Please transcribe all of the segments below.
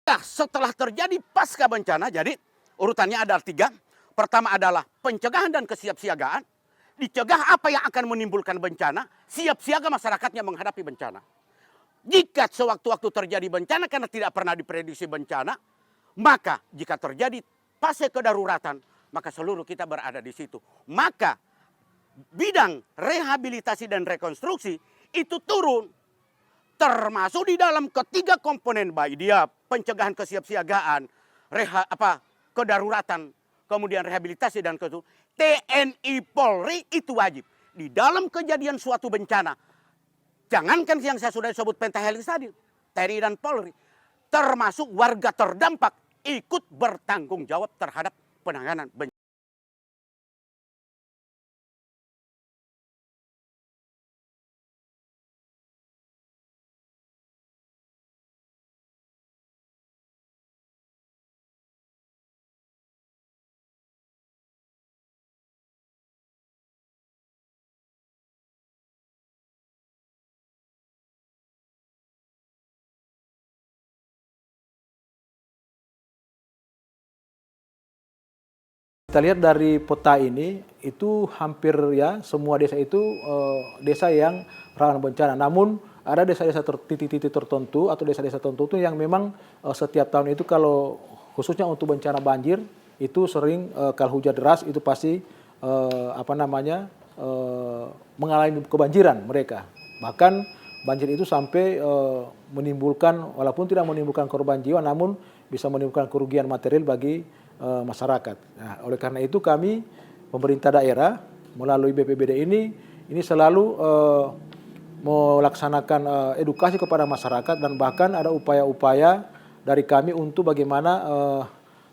Maka setelah terjadi pasca bencana, jadi urutannya ada 3. Pertama adalah pencegahan dan kesiapsiagaan. Dicegah apa yang akan menimbulkan bencana, siap siaga masyarakatnya menghadapi bencana. Jika sewaktu-waktu terjadi bencana karena tidak pernah diprediksi bencana, maka jika terjadi fase kedaruratan, maka seluruh kita berada di situ. Maka bidang rehabilitasi dan rekonstruksi itu turun. Termasuk di dalam ketiga komponen, baik dia pencegahan kesiapsiagaan, kedaruratan, kemudian rehabilitasi dan TNI Polri itu wajib. Di dalam kejadian suatu bencana, jangankan yang saya sudah sebut pentahelix tadi, TNI dan Polri, termasuk warga terdampak ikut bertanggung jawab terhadap penanganan bencana. Kita lihat dari peta ini, itu hampir ya semua desa itu desa yang rawan bencana. Namun ada desa-desa titik-titik tertentu atau desa-desa tertentu yang memang setiap tahun itu kalau khususnya untuk bencana banjir itu sering kalau hujan deras itu pasti mengalami kebanjiran mereka. Bahkan banjir itu sampai menimbulkan, walaupun tidak menimbulkan korban jiwa, namun bisa menimbulkan kerugian material bagi masyarakat. Nah, oleh karena itu kami pemerintah daerah melalui BPBD ini selalu melaksanakan edukasi kepada masyarakat dan bahkan ada upaya-upaya dari kami untuk bagaimana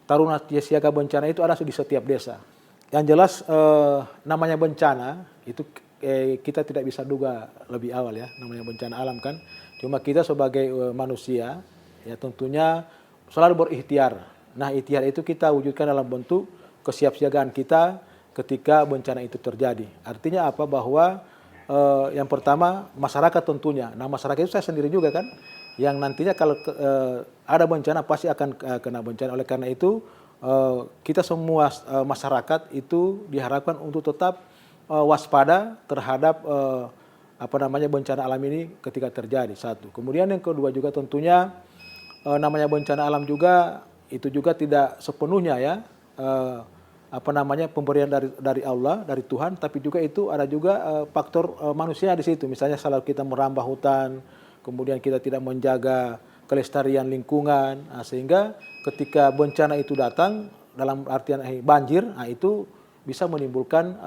taruna siaga bencana itu ada di setiap desa. Yang jelas namanya bencana itu kita tidak bisa duga lebih awal ya, namanya bencana alam kan. Cuma kita sebagai manusia ya tentunya selalu berikhtiar. Nah, ikhtiar itu kita wujudkan dalam bentuk kesiapsiagaan kita ketika bencana itu terjadi. Artinya apa? Bahwa yang pertama masyarakat tentunya. Nah, masyarakat itu saya sendiri juga kan, yang nantinya kalau ada bencana pasti akan kena bencana. Oleh karena itu kita semua masyarakat itu diharapkan untuk tetap waspada terhadap bencana alam ini ketika terjadi. Satu. Kemudian yang kedua juga tentunya namanya bencana alam juga itu juga tidak sepenuhnya ya pemberian dari Allah, dari Tuhan, tapi juga itu ada juga faktor manusia di situ. Misalnya kalau kita merambah hutan, kemudian kita tidak menjaga kelestarian lingkungan, nah, sehingga ketika bencana itu datang dalam artian banjir, nah, itu bisa menimbulkan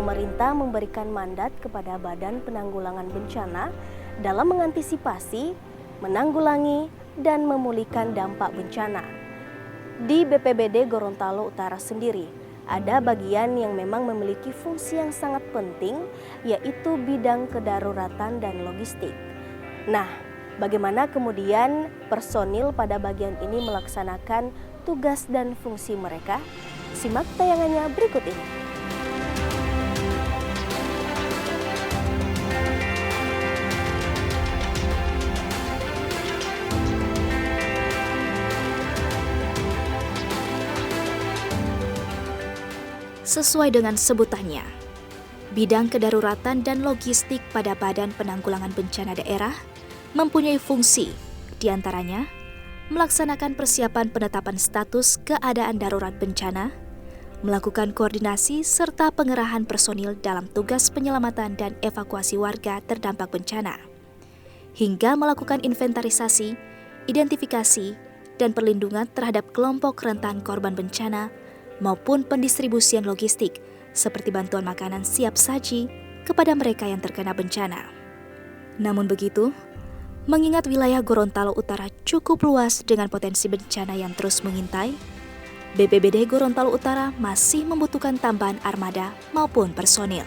pemerintah memberikan mandat kepada Badan Penanggulangan Bencana dalam mengantisipasi, menanggulangi, dan memulihkan dampak bencana. Di BPBD Gorontalo Utara sendiri, ada bagian yang memang memiliki fungsi yang sangat penting, yaitu bidang kedaruratan dan logistik. Nah, bagaimana kemudian personil pada bagian ini melaksanakan tugas dan fungsi mereka? Simak tayangannya berikut ini. Sesuai dengan sebutannya, bidang kedaruratan dan logistik pada Badan Penanggulangan Bencana Daerah mempunyai fungsi, diantaranya melaksanakan persiapan penetapan status keadaan darurat bencana, melakukan koordinasi serta pengerahan personil dalam tugas penyelamatan dan evakuasi warga terdampak bencana, hingga melakukan inventarisasi, identifikasi, dan perlindungan terhadap kelompok rentan korban bencana maupun pendistribusian logistik seperti bantuan makanan siap saji kepada mereka yang terkena bencana. Namun begitu, mengingat wilayah Gorontalo Utara cukup luas dengan potensi bencana yang terus mengintai, BPBD Gorontalo Utara masih membutuhkan tambahan armada maupun personil.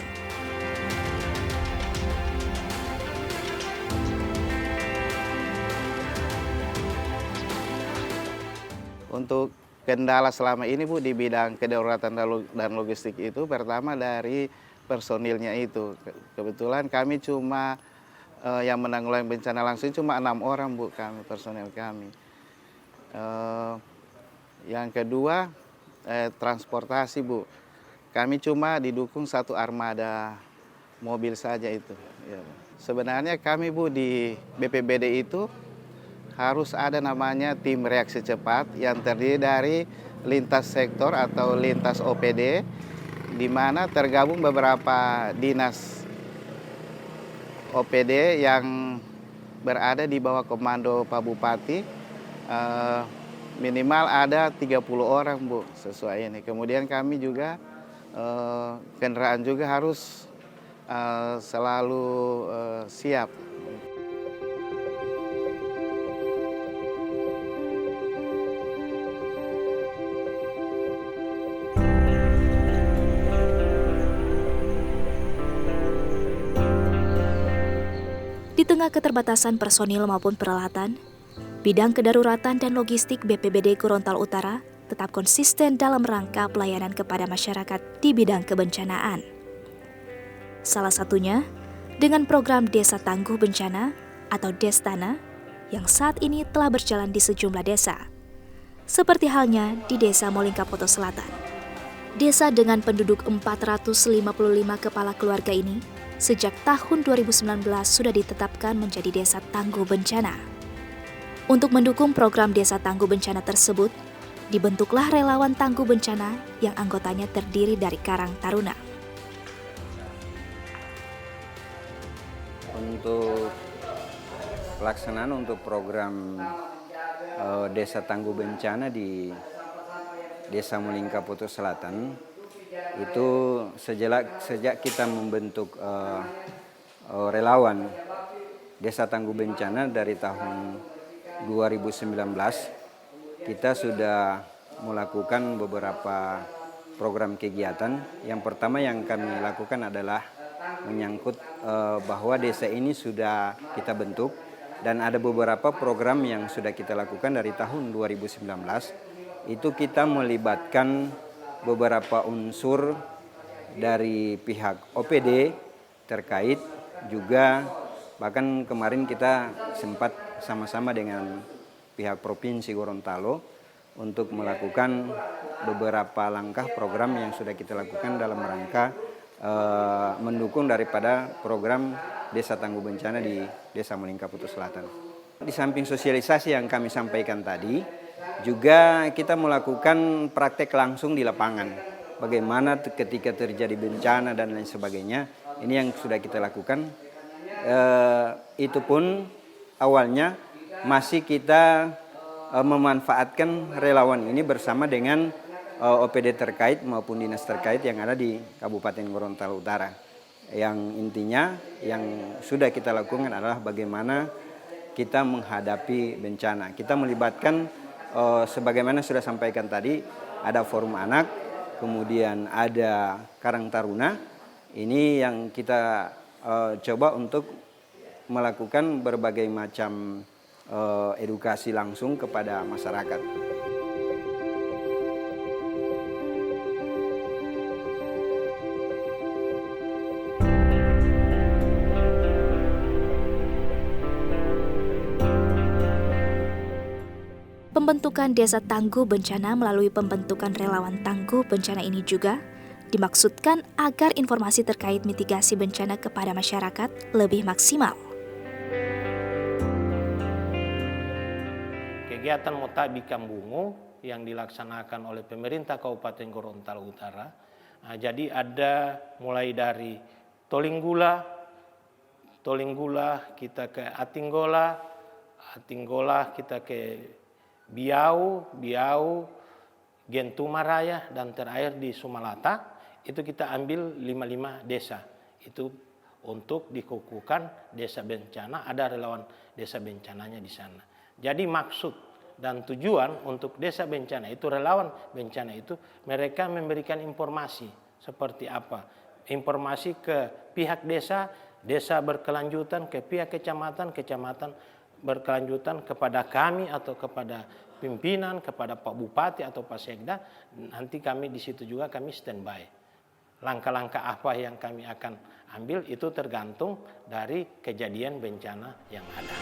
Untuk kendala selama ini Bu di bidang kedaruratan dan logistik itu pertama dari personilnya itu. Kebetulan kami cuma yang menanggulangi bencana langsung cuma 6 orang Bu kami, personil kami. Yang kedua transportasi Bu. Kami cuma didukung 1 armada mobil saja itu. Ya. Sebenarnya kami Bu di BPBD itu harus ada namanya tim reaksi cepat yang terdiri dari lintas sektor atau lintas OPD, di mana tergabung beberapa dinas OPD yang berada di bawah komando Pak Bupati. Minimal ada 30 orang Bu sesuai ini. Kemudian kami juga kendaraan juga harus selalu siap. Di tengah keterbatasan personil maupun peralatan, bidang kedaruratan dan logistik BPBD Gorontalo Utara tetap konsisten dalam rangka pelayanan kepada masyarakat di bidang kebencanaan. Salah satunya dengan program Desa Tangguh Bencana atau Destana yang saat ini telah berjalan di sejumlah desa. Seperti halnya di Desa Molingkapoto Selatan. Desa dengan penduduk 455 kepala keluarga ini sejak tahun 2019 sudah ditetapkan menjadi Desa Tangguh Bencana. Untuk mendukung program Desa Tangguh Bencana tersebut, dibentuklah relawan Tangguh Bencana yang anggotanya terdiri dari Karang Taruna. Untuk pelaksanaan untuk program Desa Tangguh Bencana di Desa Molingkapoto Selatan, itu sejak kita membentuk relawan Desa Tangguh Bencana dari tahun 2019, kita sudah melakukan beberapa program kegiatan. Yang pertama yang kami lakukan adalah menyangkut bahwa desa ini sudah kita bentuk dan ada beberapa program yang sudah kita lakukan dari tahun 2019. Itu kita melibatkan beberapa unsur dari pihak OPD terkait juga, bahkan kemarin kita sempat sama-sama dengan pihak Provinsi Gorontalo untuk melakukan beberapa langkah program yang sudah kita lakukan dalam rangka mendukung daripada program Desa Tangguh Bencana di Desa Molingkapoto Selatan. Di samping sosialisasi yang kami sampaikan tadi, juga kita melakukan praktek langsung di lapangan. Bagaimana ketika terjadi bencana dan lain sebagainya, ini yang sudah kita lakukan. Itu pun awalnya masih kita memanfaatkan relawan ini bersama dengan OPD terkait maupun dinas terkait yang ada di Kabupaten Gorontalo Utara. Yang intinya yang sudah kita lakukan adalah bagaimana kita menghadapi bencana. Kita melibatkan sebagaimana sudah sampaikan tadi, ada forum anak, kemudian ada Karang Taruna. Ini yang kita coba untuk melakukan berbagai macam edukasi langsung kepada masyarakat. Pembentukan Desa Tangguh Bencana melalui pembentukan relawan tangguh bencana ini juga dimaksudkan agar informasi terkait mitigasi bencana kepada masyarakat lebih maksimal. Kegiatan Motabi Kambungu yang dilaksanakan oleh pemerintah Kabupaten Gorontalo Utara. Jadi ada mulai dari Tolinggula kita ke Atinggola kita ke Biau, Gentumaraya, dan terakhir di Sumalata. Itu kita ambil 55 desa. Itu untuk dikukuhkan desa bencana, ada relawan desa bencananya di sana. Jadi maksud dan tujuan untuk desa bencana itu, relawan bencana itu, mereka memberikan informasi seperti apa. Informasi ke pihak desa, desa berkelanjutan ke pihak kecamatan, kecamatan berkelanjutan kepada kami atau kepada pimpinan, kepada Pak Bupati atau Pak Sekda. Nanti kami di situ juga kami standby. Langkah-langkah apa yang kami akan ambil itu tergantung dari kejadian bencana yang ada.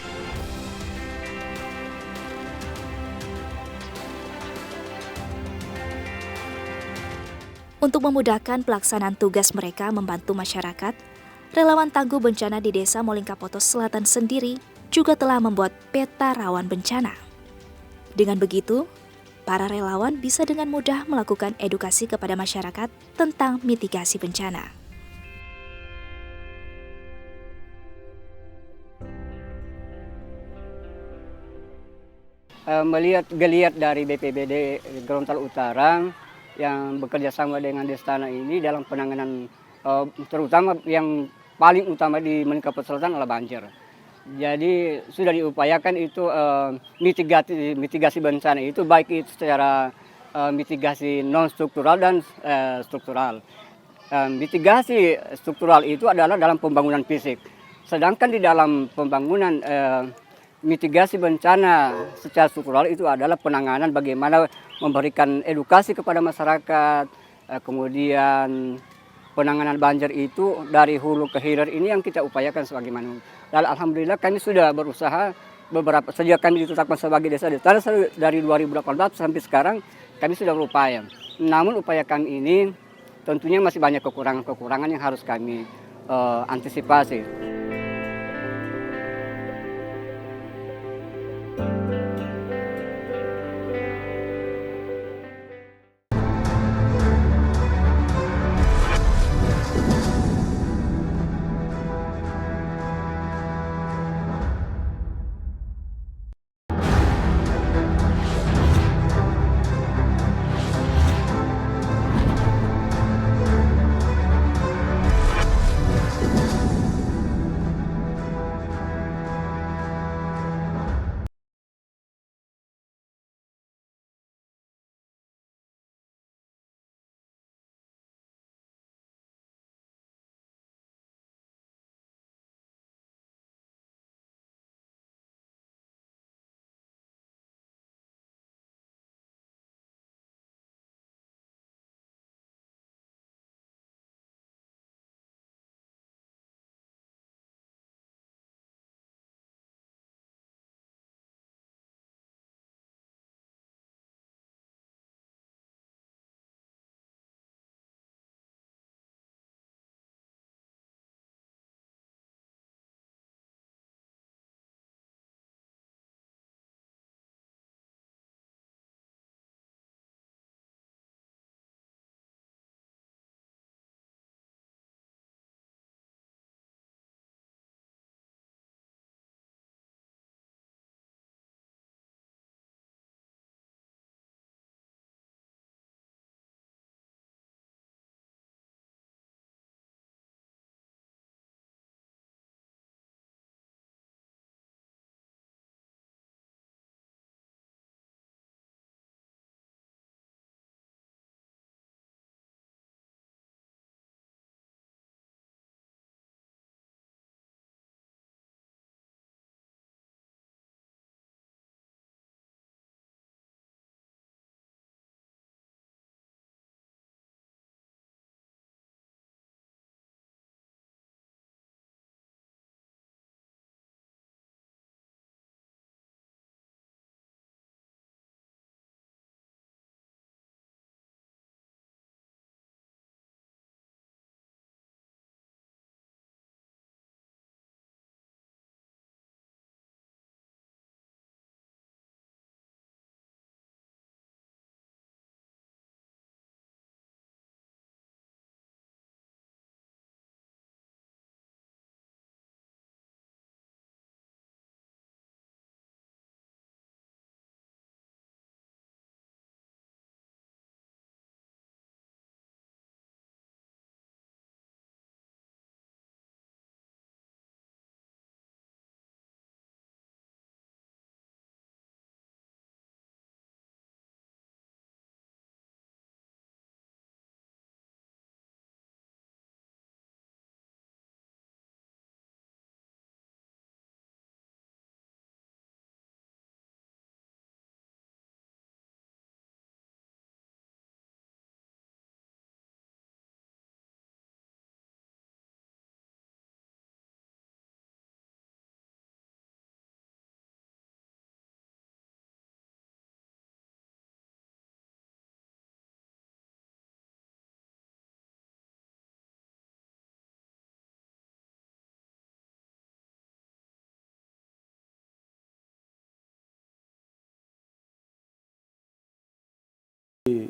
Untuk memudahkan pelaksanaan tugas mereka membantu masyarakat, relawan tangguh bencana di Desa Molingkapoto Selatan sendiri juga telah membuat peta rawan bencana. Dengan begitu, para relawan bisa dengan mudah melakukan edukasi kepada masyarakat tentang mitigasi bencana. Melihat geliat dari BPBD Gorontalo Utara yang bekerja sama dengan Destana ini dalam penanganan terutama yang paling utama di Molingkapoto Selatan adalah banjir. Jadi sudah diupayakan itu mitigasi bencana itu, baik itu secara mitigasi non struktural dan struktural. Mitigasi struktural itu adalah dalam pembangunan fisik. Sedangkan di dalam pembangunan mitigasi bencana secara struktural itu adalah penanganan bagaimana memberikan edukasi kepada masyarakat, kemudian penanganan banjir itu dari hulu ke hilir ini yang kita upayakan sebagaimana. Dan alhamdulillah kami sudah berusaha sejak kami ditetapkan sebagai desa dari 2018 sampai sekarang kami sudah berupaya. Namun upaya kami ini tentunya masih banyak kekurangan yang harus kami antisipasi.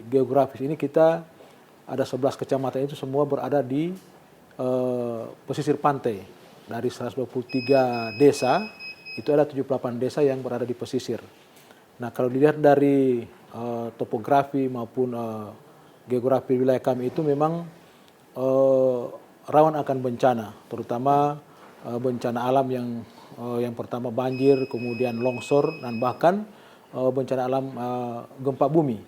geografis ini kita ada 11 kecamatan itu semua berada di pesisir pantai. Dari 123 desa, itu ada 78 desa yang berada di pesisir. Nah, kalau dilihat dari topografi maupun geografi wilayah kami itu memang rawan akan bencana, terutama bencana alam yang pertama banjir, kemudian longsor, dan bahkan bencana alam gempa bumi.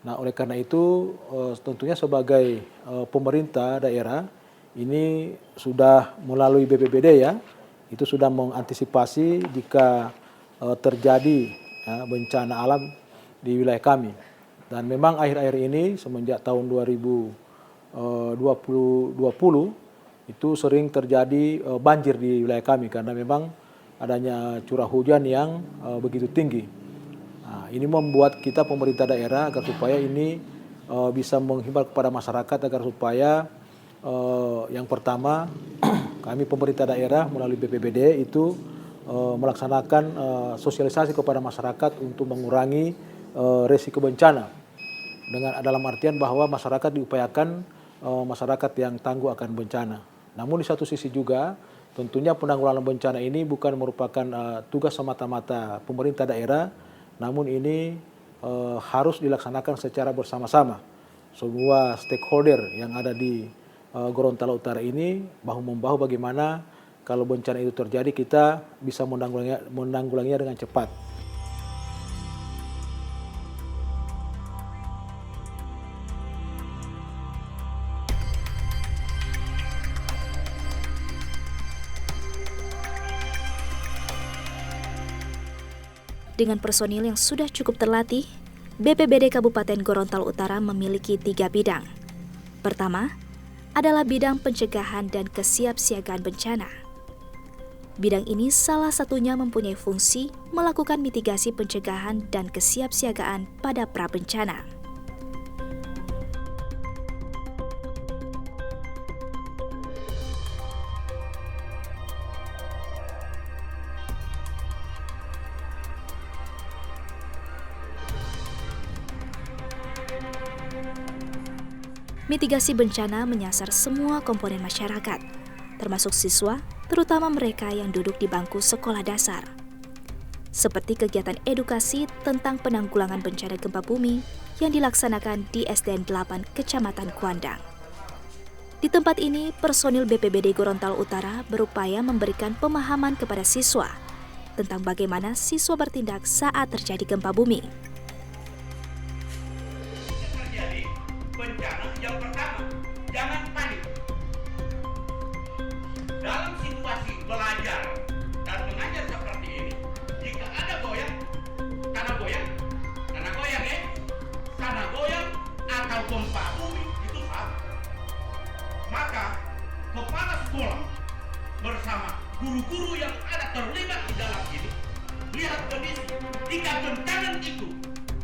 Nah, oleh karena itu tentunya sebagai pemerintah daerah ini sudah melalui BPBD ya, itu sudah mengantisipasi jika terjadi bencana alam di wilayah kami. Dan memang akhir-akhir ini semenjak tahun 2020 itu sering terjadi banjir di wilayah kami karena memang adanya curah hujan yang begitu tinggi. Nah, ini membuat kita pemerintah daerah agar supaya ini bisa menghimbau kepada masyarakat agar supaya yang pertama kami pemerintah daerah melalui BPBD itu melaksanakan sosialisasi kepada masyarakat untuk mengurangi resiko bencana. Dalam artian bahwa masyarakat diupayakan masyarakat yang tangguh akan bencana. Namun di satu sisi juga tentunya penanggulangan bencana ini bukan merupakan tugas semata-mata pemerintah daerah, namun ini harus dilaksanakan secara bersama-sama. Semua stakeholder yang ada di Gorontalo Utara ini bahu-membahu bagaimana kalau bencana itu terjadi kita bisa menanggulanginya dengan cepat. Dengan personil yang sudah cukup terlatih, BPBD Kabupaten Gorontalo Utara memiliki 3 bidang. Pertama, adalah bidang pencegahan dan kesiapsiagaan bencana. Bidang ini salah satunya mempunyai fungsi melakukan mitigasi pencegahan dan kesiapsiagaan pada prabencana. Mitigasi bencana menyasar semua komponen masyarakat, termasuk siswa, terutama mereka yang duduk di bangku sekolah dasar. Seperti kegiatan edukasi tentang penanggulangan bencana gempa bumi yang dilaksanakan di SDN 8 Kecamatan Kuandang. Di tempat ini, personil BPBD Gorontalo Utara berupaya memberikan pemahaman kepada siswa tentang bagaimana siswa bertindak saat terjadi gempa bumi. Bencana yang pertama, jangan panik. Dalam situasi belajar dan mengajar seperti ini, jika ada tanah goyang atau gempa bumi itu sama. Maka kepala sekolah bersama guru-guru yang ada terlibat di dalam ini lihat kondisi. Jika bencana itu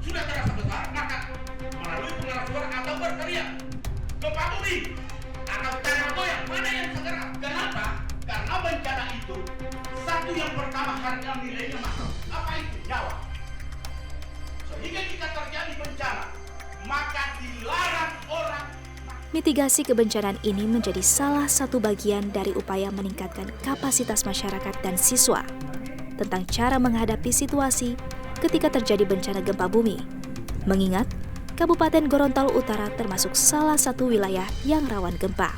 sudah terasa besar, maka melalui pengeras suara atau berteriak gempa bumi atau tanah goyang, mana yang segera. Kenapa? Karena bencana itu satu yang pertama harga nilainya mahal. Apa itu? Nyawa. Sehingga jika terjadi bencana, maka dilarang orang. Mitigasi kebencanaan ini menjadi salah satu bagian dari upaya meningkatkan kapasitas masyarakat dan siswa tentang cara menghadapi situasi ketika terjadi bencana gempa bumi. Mengingat Kabupaten Gorontalo Utara termasuk salah satu wilayah yang rawan gempa.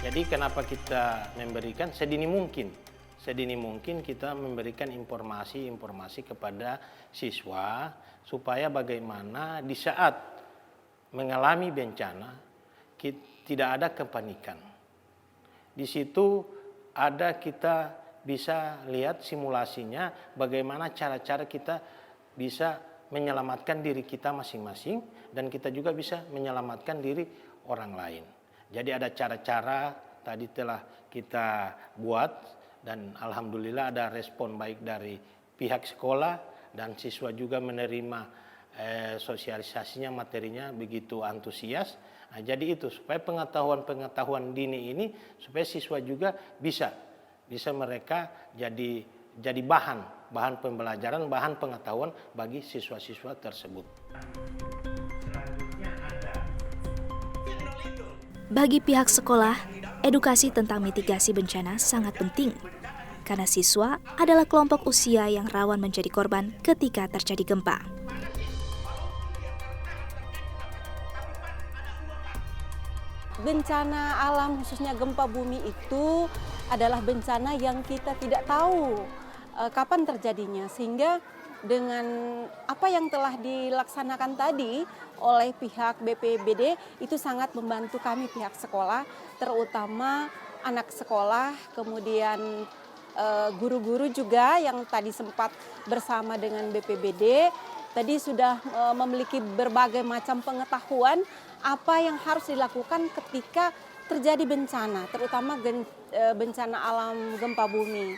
Jadi kenapa kita memberikan sedini mungkin kita memberikan informasi kepada siswa supaya bagaimana di saat mengalami bencana tidak ada kepanikan. Di situ ada kita bisa lihat simulasinya bagaimana cara-cara kita bisa menyelamatkan diri kita masing-masing dan kita juga bisa menyelamatkan diri orang lain. Jadi ada cara-cara tadi telah kita buat dan alhamdulillah ada respon baik dari pihak sekolah dan siswa juga menerima sosialisasinya, materinya begitu antusias. Nah, jadi itu supaya pengetahuan dini ini supaya siswa juga bisa mereka jadi bahan bahan pembelajaran, bahan pengetahuan bagi siswa-siswa tersebut. Bagi pihak sekolah, edukasi tentang mitigasi bencana sangat penting karena siswa adalah kelompok usia yang rawan menjadi korban ketika terjadi gempa. Bencana alam khususnya gempa bumi itu adalah bencana yang kita tidak tahu kapan terjadinya, sehingga dengan apa yang telah dilaksanakan tadi oleh pihak BPBD itu sangat membantu kami pihak sekolah, terutama anak sekolah, kemudian guru-guru juga yang tadi sempat bersama dengan BPBD tadi sudah memiliki berbagai macam pengetahuan apa yang harus dilakukan ketika terjadi bencana, terutama bencana alam gempa bumi.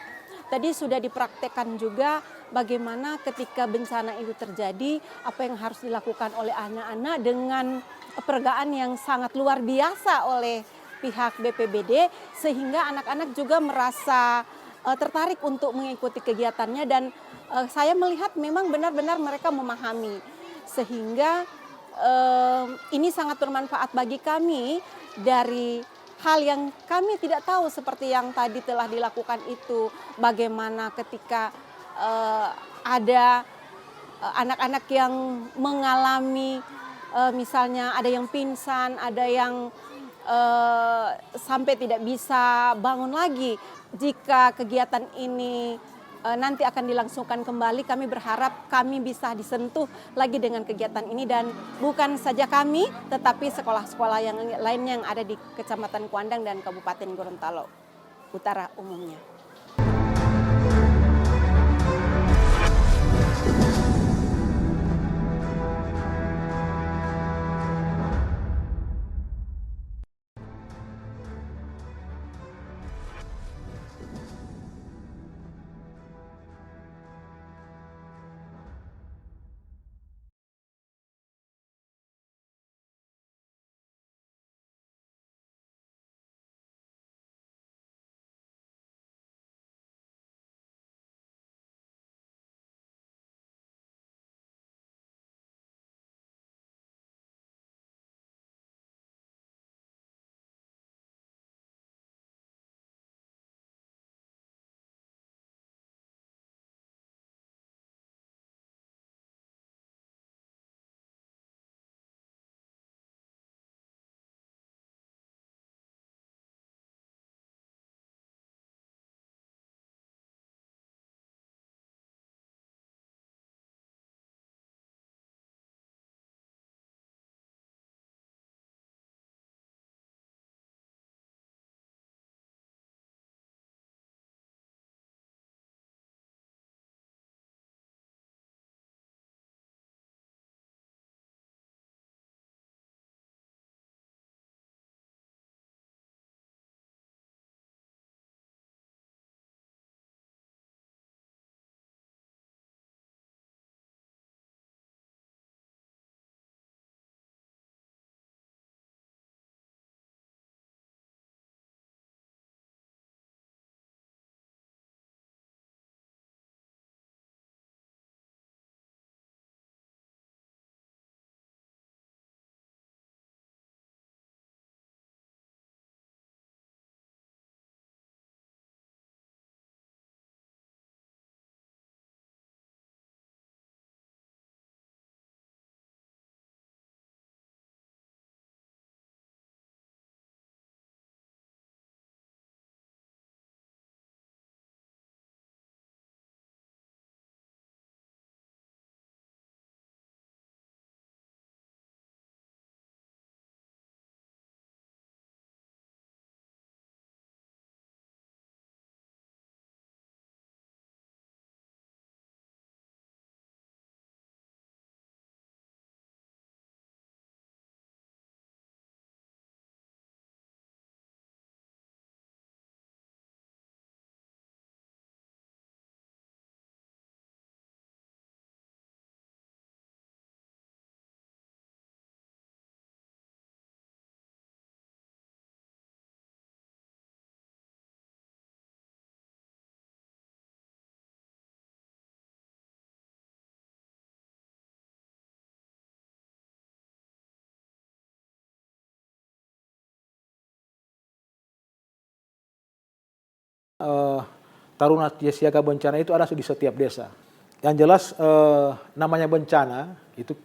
Tadi sudah dipraktekkan juga bagaimana ketika bencana itu terjadi, apa yang harus dilakukan oleh anak-anak dengan peregaan yang sangat luar biasa oleh pihak BPBD, sehingga anak-anak juga merasa tertarik untuk mengikuti kegiatannya, dan saya melihat memang benar-benar mereka memahami, sehingga ini sangat bermanfaat bagi kami dari hal yang kami tidak tahu seperti yang tadi telah dilakukan itu, bagaimana ketika ada anak-anak yang mengalami misalnya ada yang pingsan, ada yang sampai tidak bisa bangun lagi. Jika kegiatan ini nanti akan dilangsungkan kembali, kami berharap kami bisa disentuh lagi dengan kegiatan ini, dan bukan saja kami, tetapi sekolah-sekolah yang lainnya yang ada di Kecamatan Kuandang dan Kabupaten Gorontalo Utara umumnya. Taruna Siaga Bencana itu ada di setiap desa. Yang jelas namanya bencana itu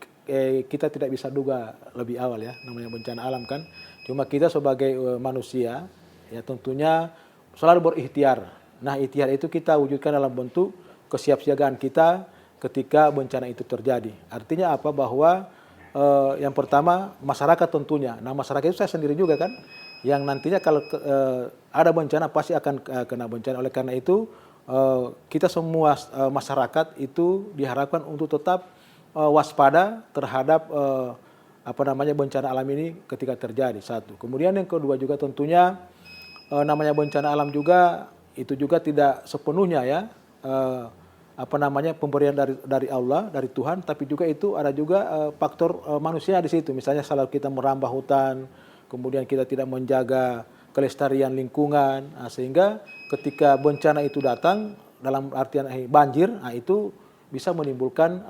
kita tidak bisa duga lebih awal ya, namanya bencana alam kan. Cuma kita sebagai manusia ya tentunya selalu berikhtiar. Nah, ikhtiar itu kita wujudkan dalam bentuk kesiapsiagaan kita ketika bencana itu terjadi. Artinya apa? Bahwa yang pertama masyarakat tentunya. Nah, masyarakat itu saya sendiri juga kan, yang nantinya kalau ada bencana pasti akan kena bencana. Oleh karena itu kita semua masyarakat itu diharapkan untuk tetap waspada terhadap bencana alam ini ketika terjadi. Satu. Kemudian yang kedua juga tentunya namanya bencana alam juga itu juga tidak sepenuhnya ya pemberian dari Allah, dari Tuhan, tapi juga itu ada juga faktor manusia di situ. Misalnya kalau kita merambah hutan, kemudian kita tidak menjaga kelestarian lingkungan, nah, sehingga ketika bencana itu datang dalam artian banjir, nah, itu bisa menimbulkan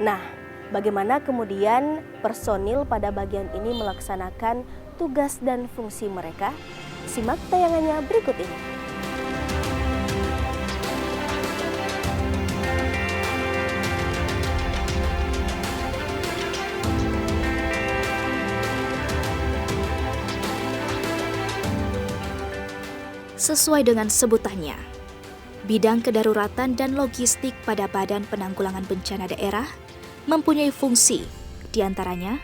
Nah, bagaimana kemudian personil pada bagian ini melaksanakan tugas dan fungsi mereka? Simak tayangannya berikut ini. Sesuai dengan sebutannya, bidang kedaruratan dan logistik pada Badan Penanggulangan Bencana Daerah mempunyai fungsi, diantaranya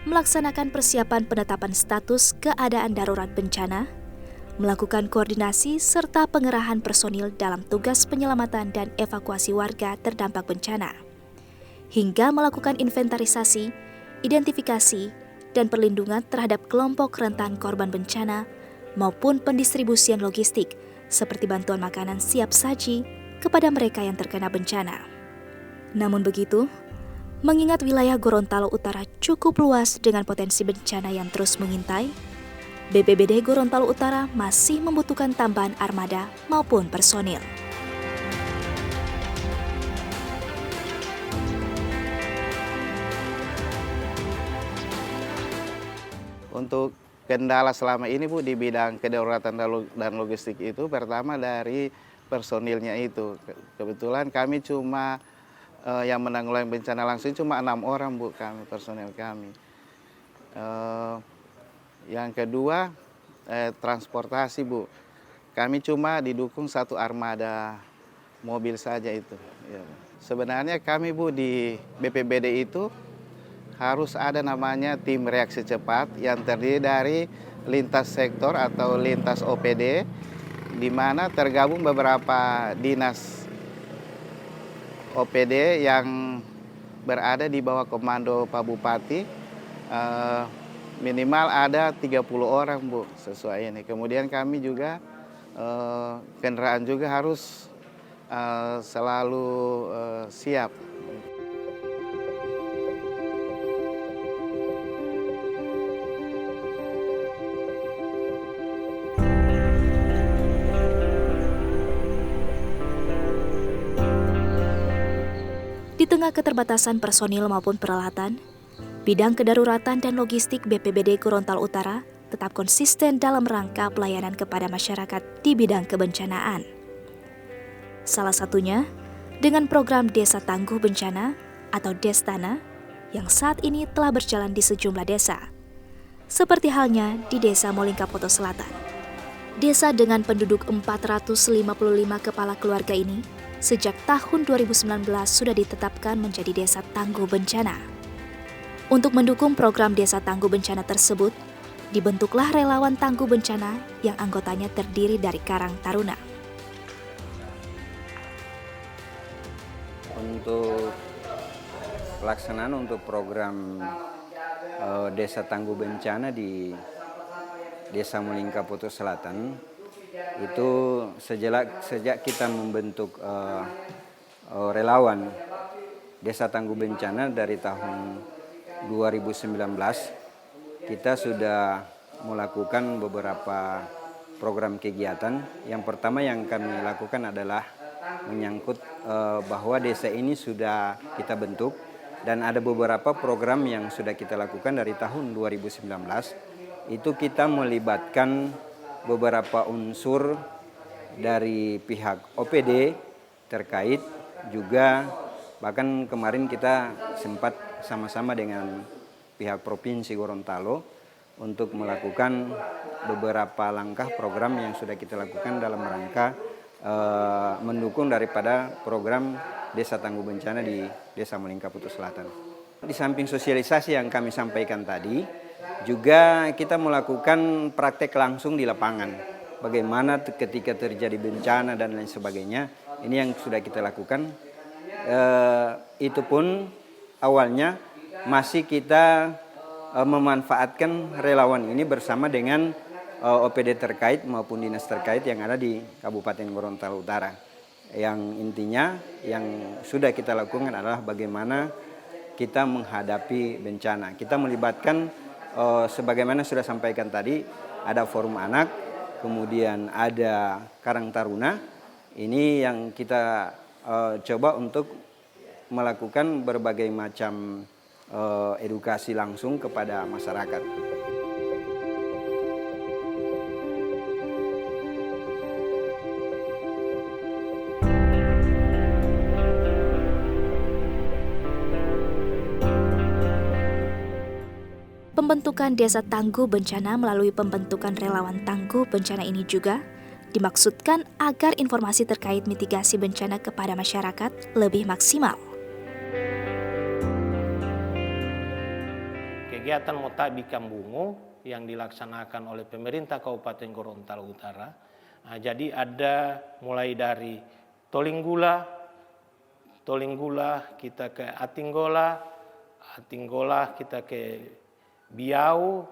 melaksanakan persiapan penetapan status keadaan darurat bencana, melakukan koordinasi serta pengerahan personil dalam tugas penyelamatan dan evakuasi warga terdampak bencana, hingga melakukan inventarisasi, identifikasi, dan perlindungan terhadap kelompok rentan korban bencana maupun pendistribusian logistik seperti bantuan makanan siap saji kepada mereka yang terkena bencana. Namun begitu, mengingat wilayah Gorontalo Utara cukup luas dengan potensi bencana yang terus mengintai, BPBD Gorontalo Utara masih membutuhkan tambahan armada maupun personil. Untuk kendala selama ini Bu di bidang kedaruratan dan logistik itu pertama dari personilnya itu. Kebetulan kami cuma yang menanggulangi bencana langsung cuma 6 orang Bu, kami personel kami. Yang kedua transportasi Bu, kami cuma didukung 1 armada mobil saja itu. Ya. Sebenarnya kami Bu di BPBD itu harus ada namanya tim reaksi cepat yang terdiri dari lintas sektor atau lintas OPD, di mana tergabung beberapa dinas OPD yang berada di bawah komando Pak Bupati. Minimal ada 30 orang Bu sesuai ini. Kemudian kami juga kendaraan juga harus selalu siap. Di tengah keterbatasan personil maupun peralatan, bidang kedaruratan dan logistik BPBD Gorontalo Utara tetap konsisten dalam rangka pelayanan kepada masyarakat di bidang kebencanaan. Salah satunya dengan program Desa Tangguh Bencana atau Destana yang saat ini telah berjalan di sejumlah desa. Seperti halnya di Desa Molingkapoto Selatan. Desa dengan penduduk 455 kepala keluarga ini sejak tahun 2019 sudah ditetapkan menjadi Desa Tangguh Bencana. Untuk mendukung program Desa Tangguh Bencana tersebut, dibentuklah relawan Tangguh Bencana yang anggotanya terdiri dari Karang Taruna. Untuk pelaksanaan untuk program Desa Tangguh Bencana di Desa Molingkapoto Selatan, itu sejak kita membentuk relawan Desa Tangguh Bencana dari tahun 2019, kita sudah melakukan beberapa program kegiatan. Yang pertama yang kami lakukan adalah menyangkut bahwa desa ini sudah kita bentuk dan ada beberapa program yang sudah kita lakukan dari tahun 2019. Itu kita melibatkan beberapa unsur dari pihak OPD terkait juga, bahkan kemarin kita sempat sama-sama dengan pihak Provinsi Gorontalo untuk melakukan beberapa langkah program yang sudah kita lakukan dalam rangka mendukung daripada program Desa Tangguh Bencana di Desa Molingkapoto Selatan. Di samping sosialisasi yang kami sampaikan tadi, juga kita melakukan praktek langsung di lapangan. Bagaimana ketika terjadi bencana dan lain sebagainya, ini yang sudah kita lakukan. Itu pun awalnya masih kita memanfaatkan relawan ini bersama dengan OPD terkait maupun dinas terkait yang ada di Kabupaten Gorontalo Utara. Yang intinya yang sudah kita lakukan adalah bagaimana kita menghadapi bencana. Kita melibatkan sebagaimana sudah sampaikan tadi, ada forum anak, kemudian ada Karang Taruna. Ini yang kita coba untuk melakukan berbagai macam edukasi langsung kepada masyarakat. Pembentukan Desa Tangguh Bencana melalui pembentukan relawan Tangguh Bencana ini juga dimaksudkan agar informasi terkait mitigasi bencana kepada masyarakat lebih maksimal. Kegiatan Motabi Kambungu yang dilaksanakan oleh pemerintah Kabupaten Gorontalo Utara. Jadi ada mulai dari Tolinggula kita ke Atinggola kita ke Biau,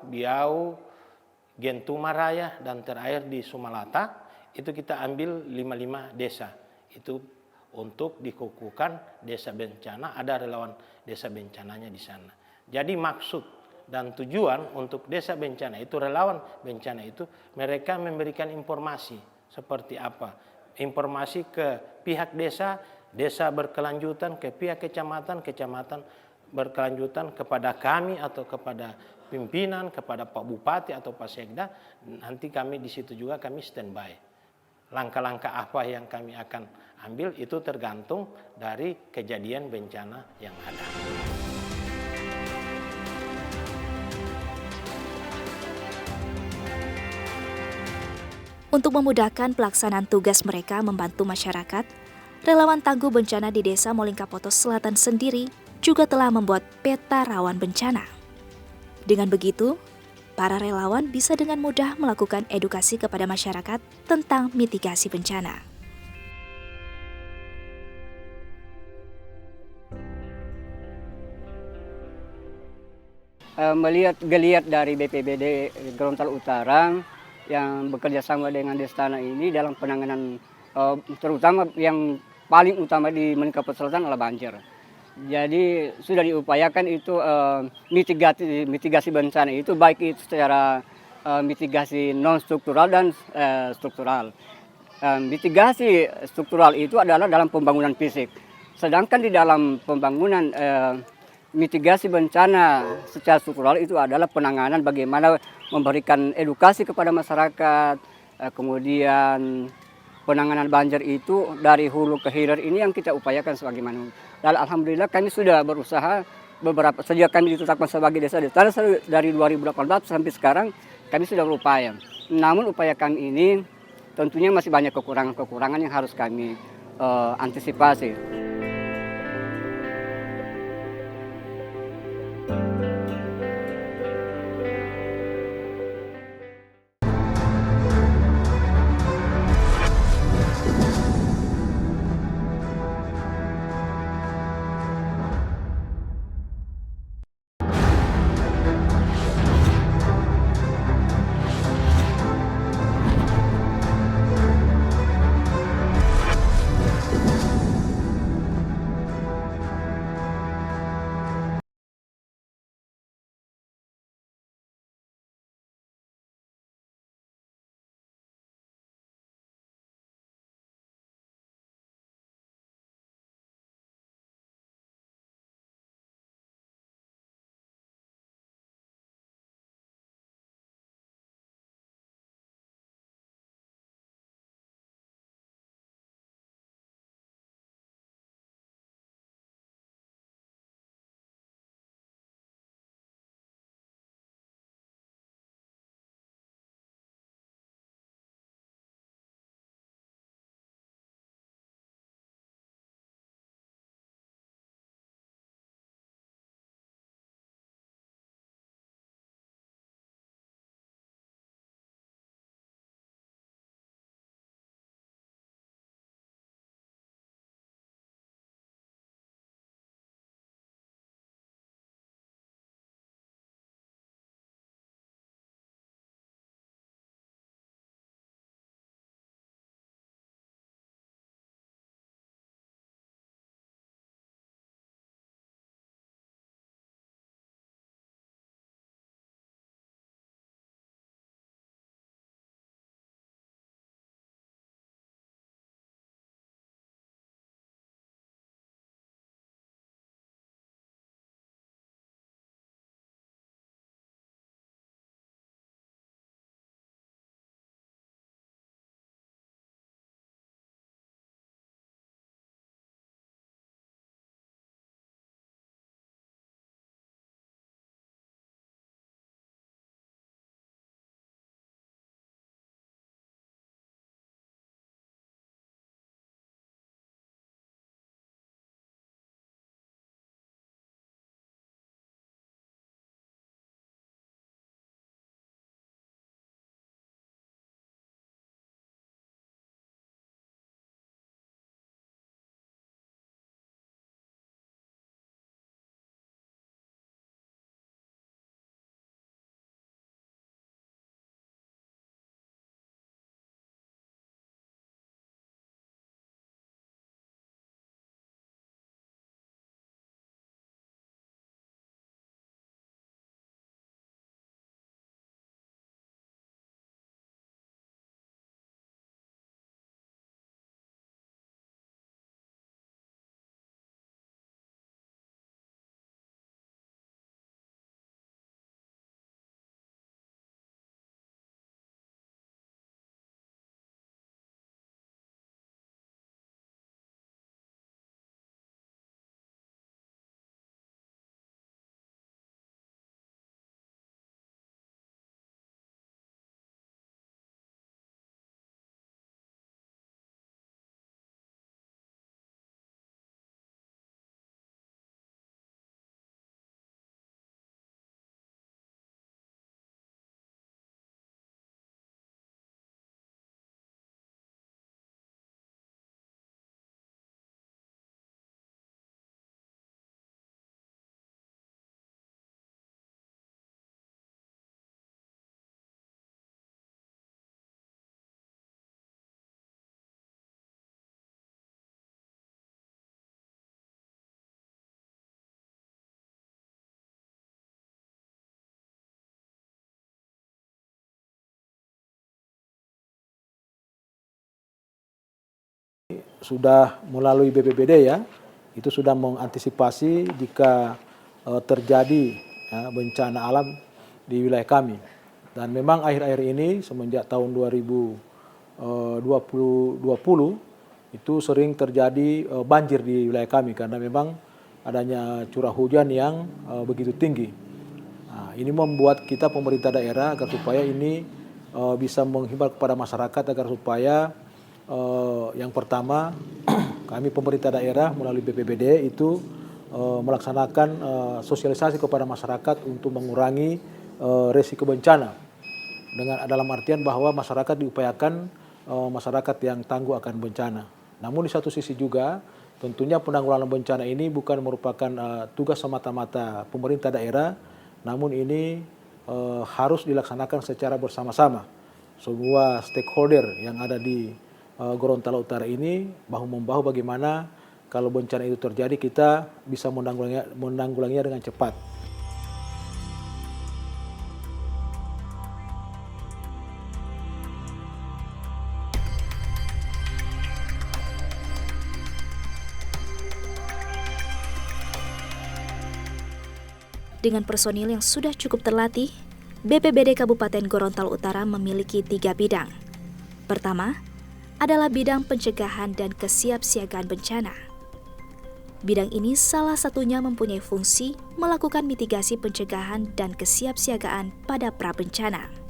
Gentumaraya, dan terakhir di Sumalata. Itu kita ambil 55 desa. Itu untuk dikukuhkan desa bencana, ada relawan desa bencananya di sana. Jadi maksud dan tujuan untuk desa bencana itu, relawan bencana itu, mereka memberikan informasi seperti apa. Informasi ke pihak desa berkelanjutan, ke pihak kecamatan berkelanjutan kepada kami atau kepada pimpinan, kepada Pak Bupati atau Pak Sekda. Nanti kami di situ juga kami standby. langkah-langkah apa yang kami akan ambil itu tergantung dari kejadian bencana yang ada. Untuk memudahkan pelaksanaan tugas mereka membantu masyarakat, relawan tangguh bencana di Desa Molingkapoto Selatan sendiri juga telah membuat peta rawan bencana. Dengan begitu, para relawan bisa dengan mudah melakukan edukasi kepada masyarakat tentang mitigasi bencana. Melihat geliat dari BPBD Gorontalo Utara yang bekerja sama dengan Destana ini dalam penanganan terutama yang paling utama di Molingkapoto Selatan adalah banjir. Jadi sudah diupayakan itu mitigasi bencana itu baik itu secara mitigasi non struktural dan struktural. Mitigasi struktural itu adalah dalam pembangunan fisik. Sedangkan di dalam pembangunan mitigasi bencana secara struktural itu adalah penanganan bagaimana memberikan edukasi kepada masyarakat, kemudian penanganan banjir itu dari hulu ke hilir ini yang kita upayakan sebagaimana. Dan alhamdulillah kami sudah berusaha sejak kami ditetapkan sebagai desa dari 2018 sampai sekarang kami sudah berupaya. Namun upaya kami ini tentunya masih banyak kekurangan-kekurangan yang harus kami antisipasi. sudah melalui BPBD ya, itu sudah mengantisipasi jika terjadi bencana alam di wilayah kami. Dan memang akhir-akhir ini semenjak tahun 2020 itu sering terjadi banjir di wilayah kami karena memang adanya curah hujan yang begitu tinggi. Nah, ini membuat kita pemerintah daerah agar supaya ini bisa menghimbau kepada masyarakat agar supaya yang pertama kami pemerintah daerah melalui BPBD itu melaksanakan sosialisasi kepada masyarakat untuk mengurangi resiko bencana dengan dalam artian bahwa masyarakat diupayakan masyarakat yang tangguh akan bencana. Namun di satu sisi juga tentunya penanggulangan bencana ini bukan merupakan tugas semata-mata pemerintah daerah, namun ini harus dilaksanakan secara bersama-sama. Semua stakeholder yang ada di Gorontalo Utara ini bahu-membahu bagaimana kalau bencana itu terjadi kita bisa menanggulanginya dengan cepat. Dengan personil yang sudah cukup terlatih, BPBD Kabupaten Gorontalo Utara memiliki 3 bidang. Pertama, adalah bidang pencegahan dan kesiapsiagaan bencana. Bidang ini salah satunya mempunyai fungsi melakukan mitigasi pencegahan dan kesiapsiagaan pada prabencana.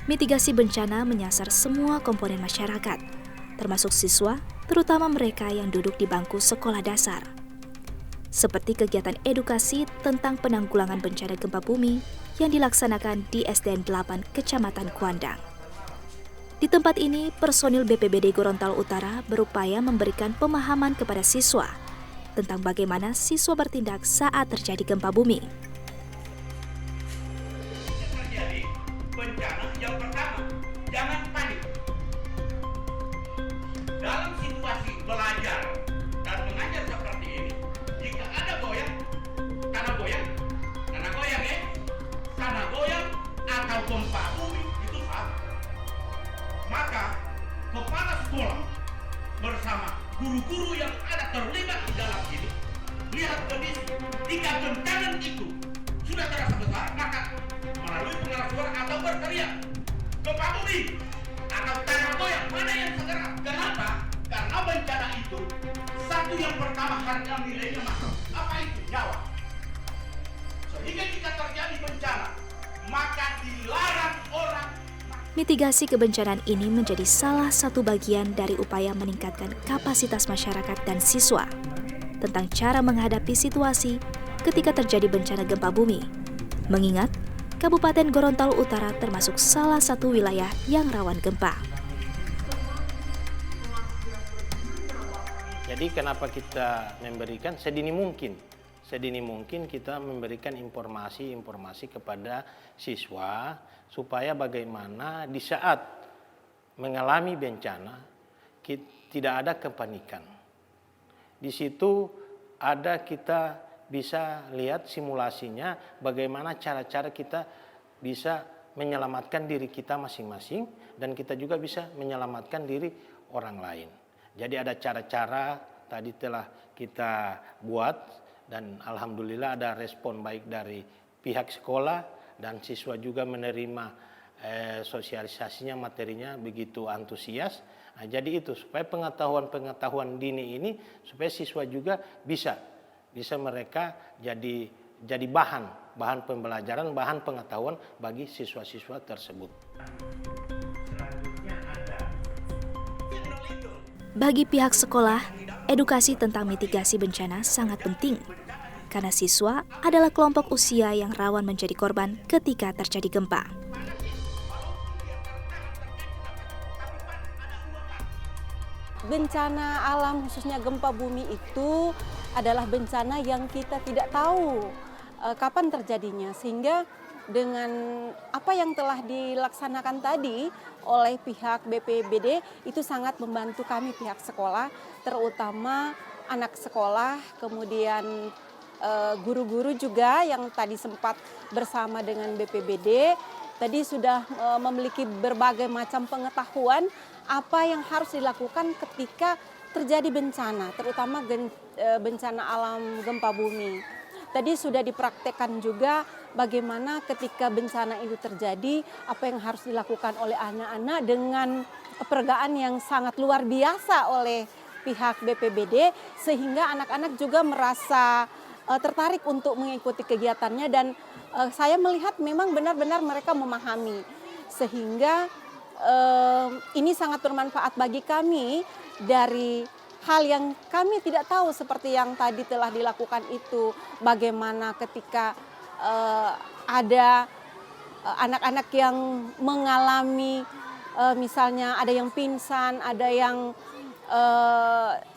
Mitigasi bencana menyasar semua komponen masyarakat, termasuk siswa, terutama mereka yang duduk di bangku sekolah dasar. Seperti kegiatan edukasi tentang penanggulangan bencana gempa bumi yang dilaksanakan di SDN 8 Kecamatan Kuandang. Di tempat ini, personil BPBD Gorontalo Utara berupaya memberikan pemahaman kepada siswa tentang bagaimana siswa bertindak saat terjadi gempa bumi. Bencana yang pertama, jangan panik. Dalam situasi belajar dan mengajar seperti ini, jika ada goyang, tanah goyang ya, tanah goyang atau gempa bumi itu sama. Maka kepala sekolah bersama guru-guru yang ada terlibat di dalam ini lihat kondisi. Jika bencana itu sudah terasa besar, maka melalui pengeras suara atau berteriak gempa bumi atau tanah goyang, mana yang segera. Kenapa? Karena bencana itu satu yang pertama harga nilainya mahal. Apa itu? Nyawa. Sehingga jika terjadi bencana, maka dilarang orang. Mitigasi kebencanaan ini menjadi salah satu bagian dari upaya meningkatkan kapasitas masyarakat dan siswa tentang cara menghadapi situasi ketika terjadi bencana gempa bumi. Mengingat Kabupaten Gorontalo Utara termasuk salah satu wilayah yang rawan gempa. Jadi kenapa kita memberikan sedini mungkin kita memberikan informasi kepada siswa supaya bagaimana di saat mengalami bencana tidak ada kepanikan. Di situ ada kita bisa lihat simulasinya bagaimana cara-cara kita bisa menyelamatkan diri kita masing-masing dan kita juga bisa menyelamatkan diri orang lain. Jadi ada cara-cara tadi telah kita buat dan alhamdulillah ada respon baik dari pihak sekolah dan siswa juga menerima sosialisasinya, materinya begitu antusias. Nah, jadi itu supaya pengetahuan dini ini supaya siswa juga bisa mereka jadi bahan pembelajaran, bahan pengetahuan bagi siswa-siswa tersebut. Bagi pihak sekolah, edukasi tentang mitigasi bencana sangat penting karena siswa adalah kelompok usia yang rawan menjadi korban ketika terjadi gempa. Bencana alam khususnya gempa bumi itu adalah bencana yang kita tidak tahu kapan terjadinya, sehingga dengan apa yang telah dilaksanakan tadi oleh pihak BPBD itu sangat membantu kami pihak sekolah, terutama anak sekolah, kemudian guru-guru juga yang tadi sempat bersama dengan BPBD, tadi sudah memiliki berbagai macam pengetahuan apa yang harus dilakukan ketika terjadi bencana, terutama bencana alam gempa bumi. Tadi sudah dipraktekkan juga bagaimana ketika bencana itu terjadi, apa yang harus dilakukan oleh anak-anak dengan peregaan yang sangat luar biasa oleh pihak BPBD, sehingga anak-anak juga merasa tertarik untuk mengikuti kegiatannya, dan saya melihat memang benar-benar mereka memahami, sehingga ini sangat bermanfaat bagi kami dari hal yang kami tidak tahu seperti yang tadi telah dilakukan itu, bagaimana ketika ada anak-anak yang mengalami misalnya ada yang pingsan, ada yang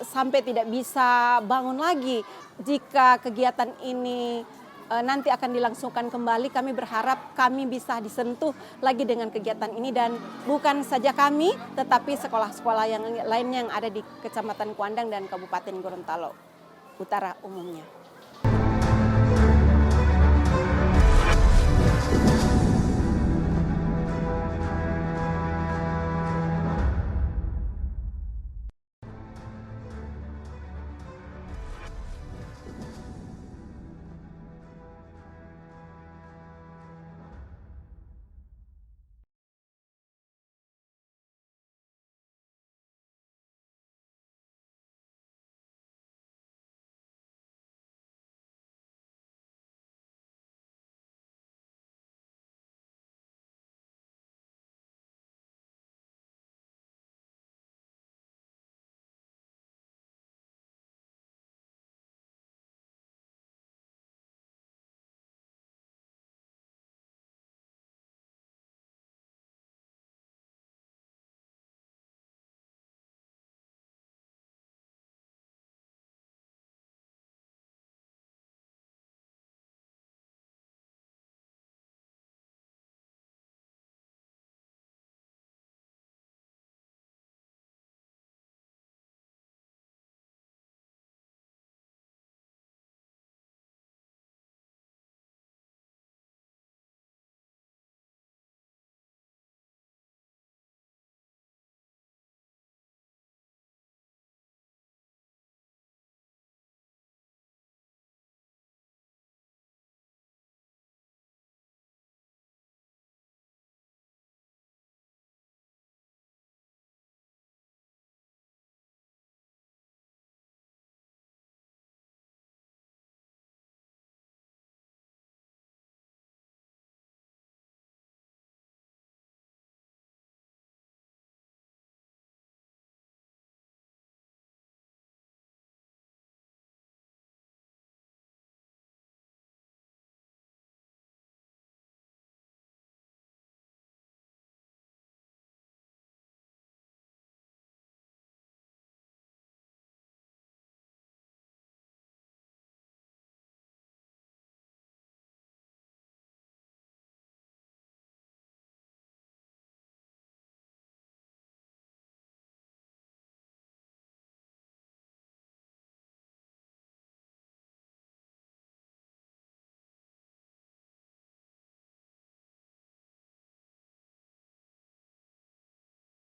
sampai tidak bisa bangun lagi. Jika kegiatan ini nanti akan dilangsungkan kembali, kami berharap kami bisa disentuh lagi dengan kegiatan ini, dan bukan saja kami, tetapi sekolah-sekolah yang lainnya yang ada di Kecamatan Kuandang dan Kabupaten Gorontalo Utara umumnya.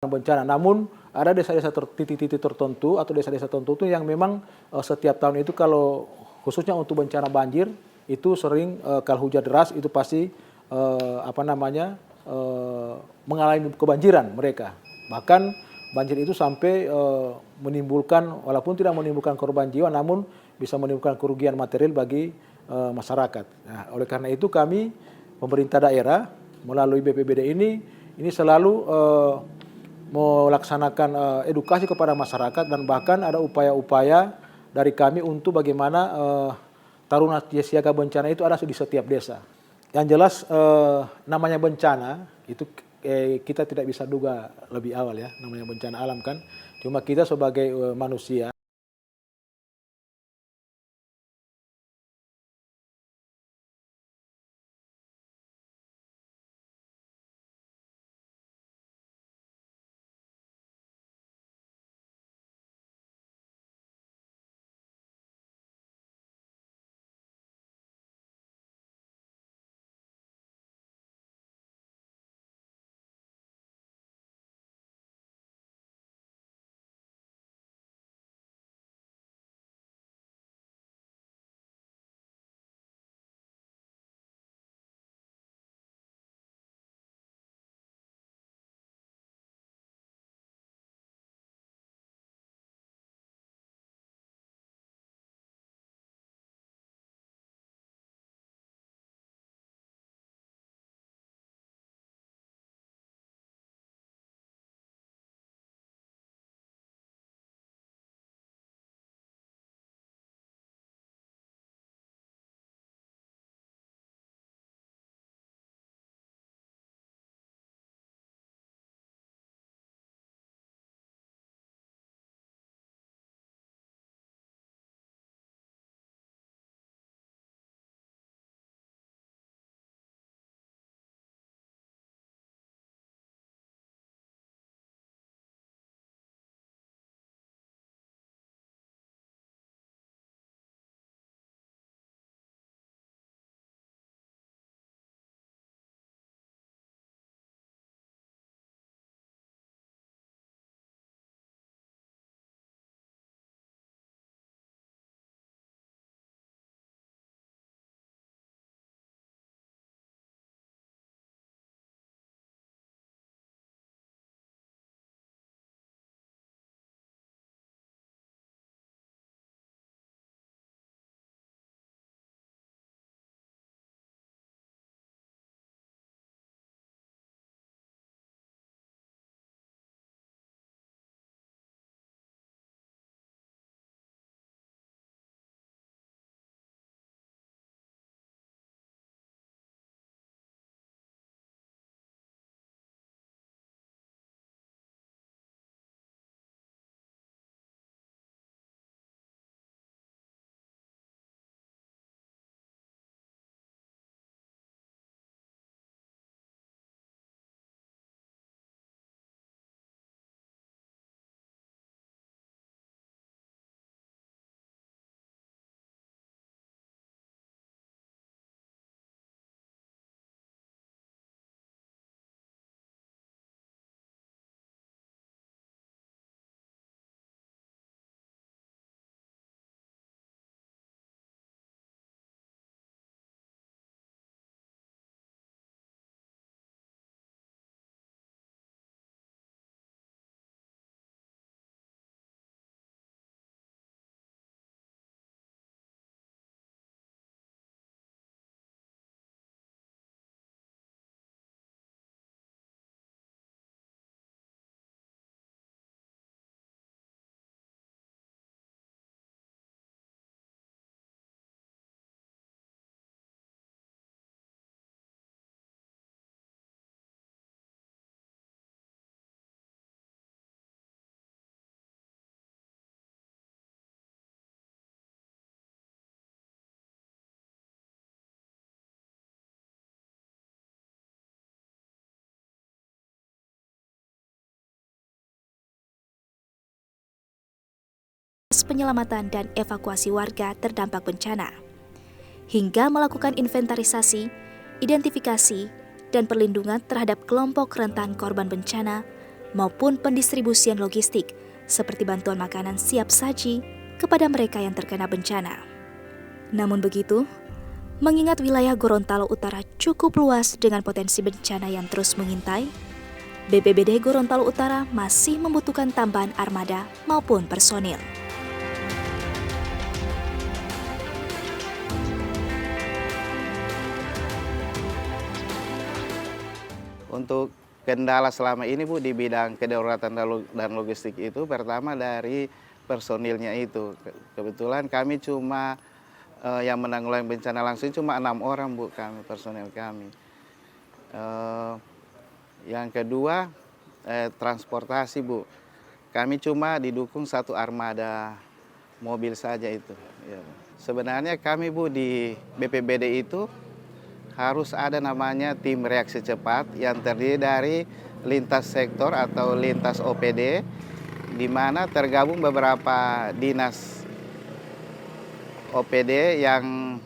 Bencana. Namun ada desa-desa titik-titik tertentu atau desa-desa tertentu yang memang setiap tahun itu kalau khususnya untuk bencana banjir itu sering kalau hujan deras itu pasti mengalami kebanjiran mereka. Bahkan banjir itu sampai menimbulkan, walaupun tidak menimbulkan korban jiwa, namun bisa menimbulkan kerugian material bagi masyarakat. Nah, oleh karena itu kami pemerintah daerah melalui BPBD ini selalu melaksanakan edukasi kepada masyarakat, dan bahkan ada upaya-upaya dari kami untuk bagaimana taruna siaga bencana itu ada di setiap desa. Yang jelas namanya bencana itu kita tidak bisa duga lebih awal ya, namanya bencana alam kan. Cuma kita sebagai manusia penyelamatan dan evakuasi warga terdampak bencana, hingga melakukan inventarisasi, identifikasi, dan perlindungan terhadap kelompok rentan korban bencana maupun pendistribusian logistik seperti bantuan makanan siap saji kepada mereka yang terkena bencana. Namun begitu, mengingat wilayah Gorontalo Utara cukup luas dengan potensi bencana yang terus mengintai, BPBD Gorontalo Utara masih membutuhkan tambahan armada maupun personil. Untuk kendala selama ini Bu di bidang kedaruratan dan logistik itu pertama dari personilnya itu. Kebetulan kami cuma yang menanggulangi bencana langsung cuma 6 orang Bu kami, personil kami. Yang kedua transportasi Bu. Kami cuma didukung 1 armada mobil saja itu. Ya. Sebenarnya kami Bu di BPBD itu harus ada namanya tim reaksi cepat yang terdiri dari lintas sektor atau lintas OPD, di mana tergabung beberapa dinas OPD yang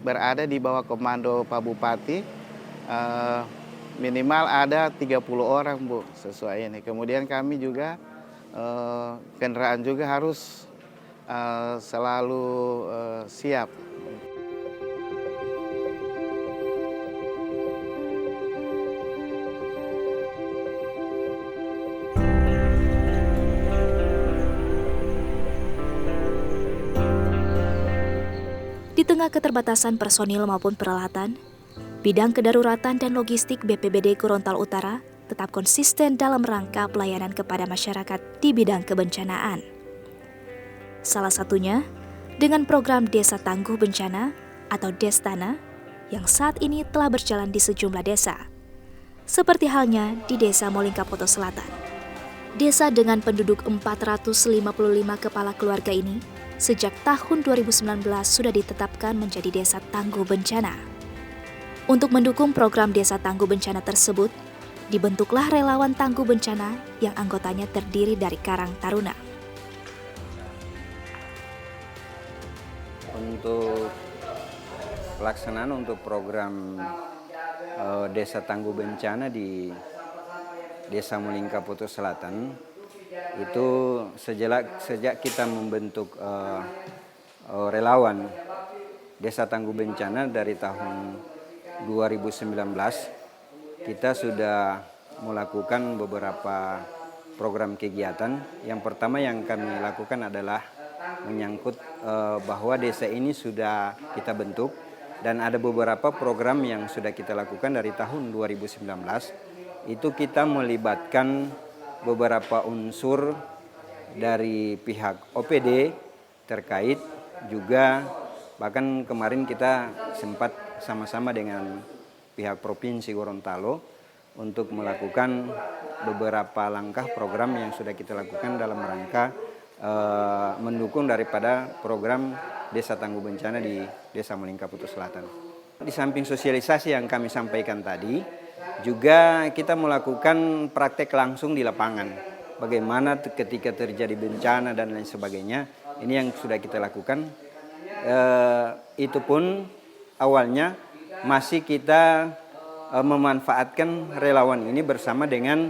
berada di bawah komando Pak Bupati. Minimal ada 30 orang Bu sesuai ini. Kemudian kami juga kendaraan juga harus selalu siap. Di tengah keterbatasan personil maupun peralatan, bidang kedaruratan dan logistik BPBD Gorontalo Utara tetap konsisten dalam rangka pelayanan kepada masyarakat di bidang kebencanaan. Salah satunya dengan program Desa Tangguh Bencana atau Destana yang saat ini telah berjalan di sejumlah desa. Seperti halnya di Desa Molingkapoto Selatan. Desa dengan penduduk 455 kepala keluarga ini sejak tahun 2019 sudah ditetapkan menjadi Desa Tangguh Bencana. Untuk mendukung program Desa Tangguh Bencana tersebut, dibentuklah relawan Tangguh Bencana yang anggotanya terdiri dari Karang Taruna. Untuk pelaksanaan untuk program Desa Tangguh Bencana di Desa Molingkapoto Selatan itu sejak kita membentuk relawan Desa Tangguh Bencana dari tahun 2019, kita sudah melakukan beberapa program kegiatan. Yang pertama yang kami lakukan adalah menyangkut bahwa desa ini sudah kita bentuk dan ada beberapa program yang sudah kita lakukan dari tahun 2019. Itu kita melibatkan beberapa unsur dari pihak OPD terkait juga, bahkan kemarin kita sempat sama-sama dengan pihak Provinsi Gorontalo untuk melakukan beberapa langkah program yang sudah kita lakukan dalam rangka mendukung daripada program Desa Tangguh Bencana di Desa Molingkapoto Selatan. Di samping sosialisasi yang kami sampaikan tadi, juga kita melakukan praktek langsung di lapangan. Bagaimana ketika terjadi bencana dan lain sebagainya, ini yang sudah kita lakukan. Itu pun awalnya masih kita memanfaatkan relawan ini bersama dengan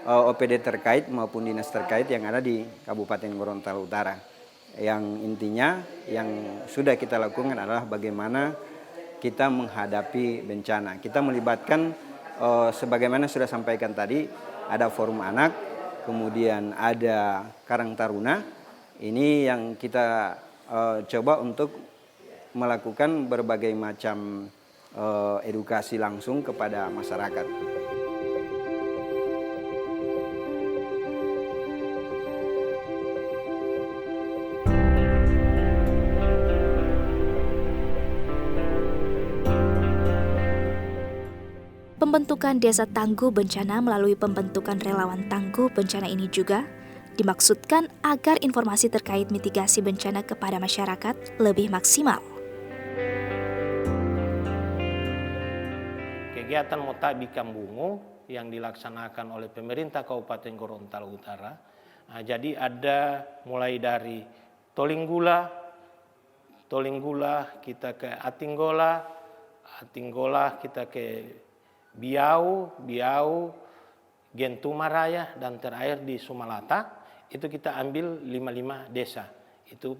OPD terkait maupun dinas terkait yang ada di Kabupaten Gorontalo Utara. Yang intinya yang sudah kita lakukan adalah bagaimana kita menghadapi bencana. Kita melibatkan sebagaimana sudah sampaikan tadi, ada forum anak, kemudian ada Karang Taruna. Ini yang kita coba untuk melakukan berbagai macam edukasi langsung kepada masyarakat. Pembentukan Desa Tangguh Bencana melalui pembentukan relawan Tangguh Bencana ini juga dimaksudkan agar informasi terkait mitigasi bencana kepada masyarakat lebih maksimal. Kegiatan Motabi Kambungu yang dilaksanakan oleh pemerintah Kabupaten Gorontalo Utara. Jadi ada mulai dari Tolinggula, kita ke Atinggola, kita ke Biau, Gentumaraya, dan terakhir di Sumalata. Itu kita ambil 55 desa. Itu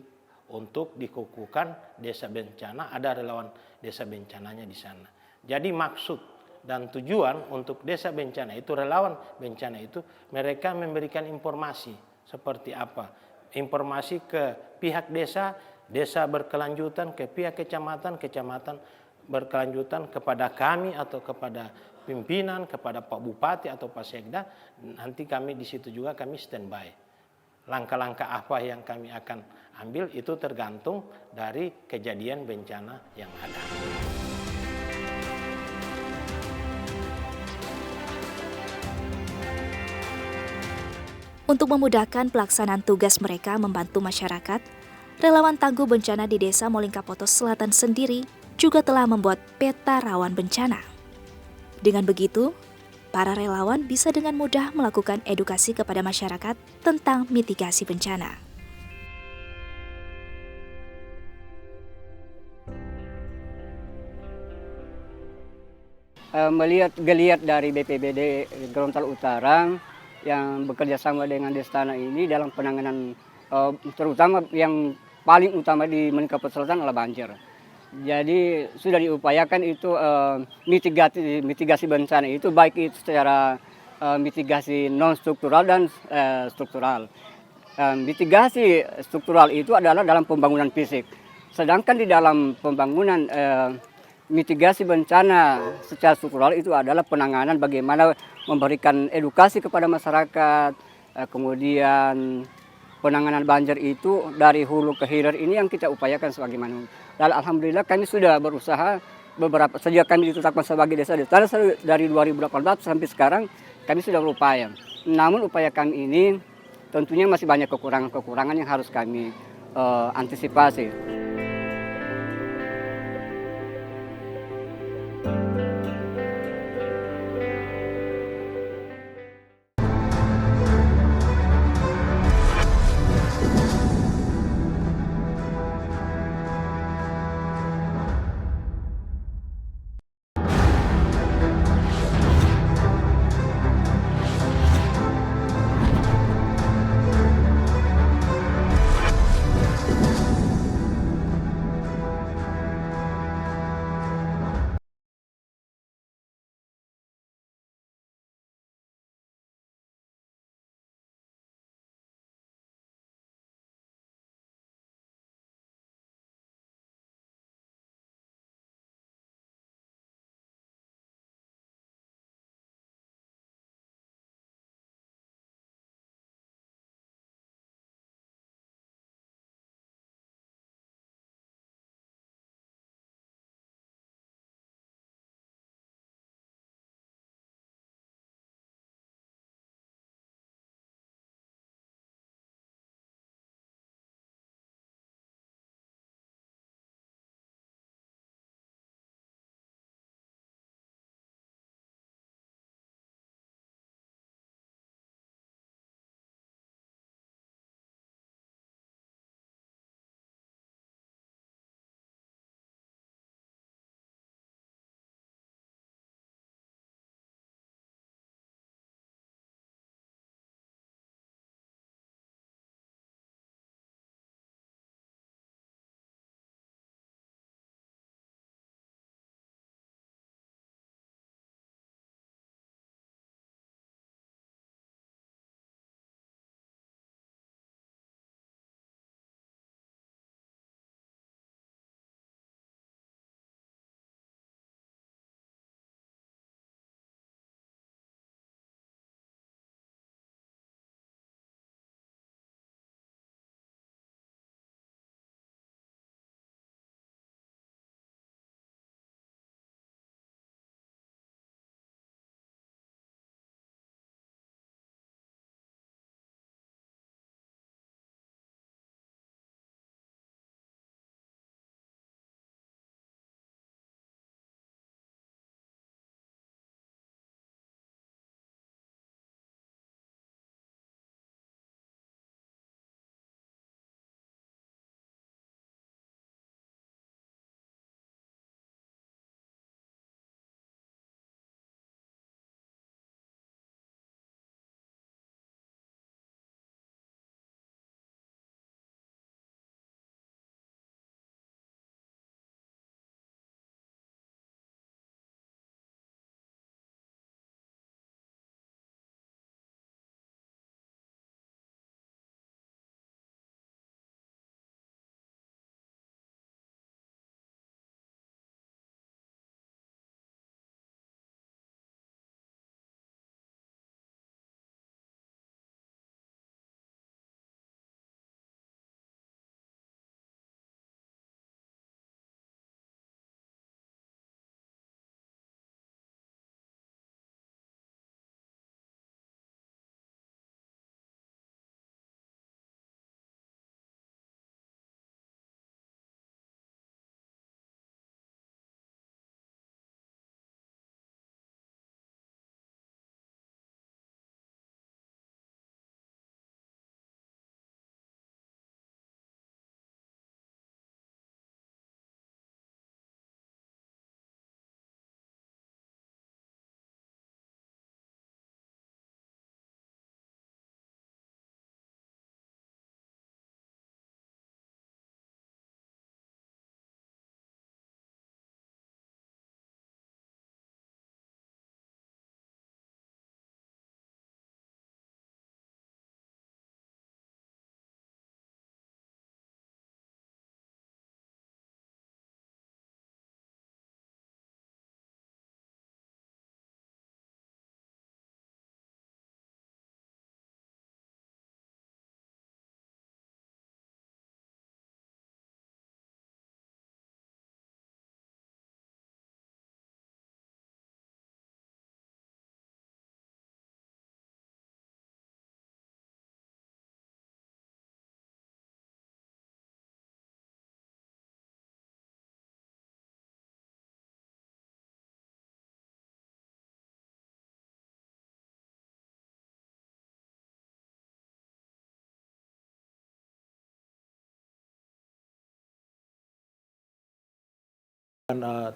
untuk dikukuhkan desa bencana, ada relawan desa bencananya di sana. Jadi maksud dan tujuan untuk desa bencana itu, relawan bencana itu, mereka memberikan informasi seperti apa. Informasi ke pihak desa, desa berkelanjutan ke pihak kecamatan, kecamatan berkelanjutan kepada kami atau kepada pimpinan, kepada Pak Bupati atau Pak Sekda. Nanti kami di situ juga kami standby. Langkah-langkah apa yang kami akan ambil itu tergantung dari kejadian bencana yang ada. Untuk memudahkan pelaksanaan tugas mereka membantu masyarakat, relawan tangguh bencana di Desa Molingkapoto Selatan sendiri juga telah membuat peta rawan bencana. Dengan begitu, para relawan bisa dengan mudah melakukan edukasi kepada masyarakat tentang mitigasi bencana. Melihat geliat dari BPBD Gorontalo Utara yang bekerja sama dengan Destana ini dalam penanganan terutama yang paling utama di Molingkapoto Selatan adalah banjir. Jadi sudah diupayakan itu mitigasi bencana itu, baik itu secara mitigasi non struktural dan struktural. Mitigasi struktural itu adalah dalam pembangunan fisik, sedangkan di dalam pembangunan mitigasi bencana secara struktural itu adalah penanganan bagaimana memberikan edukasi kepada masyarakat, kemudian penanganan banjir itu dari hulu ke hilir ini yang kita upayakan sebagaimana. Dan alhamdulillah kami sudah berusaha sejak kami ditetapkan sebagai desa dari 2018 sampai sekarang kami sudah berupaya. Namun upaya kami ini tentunya masih banyak kekurangan yang harus kami antisipasi.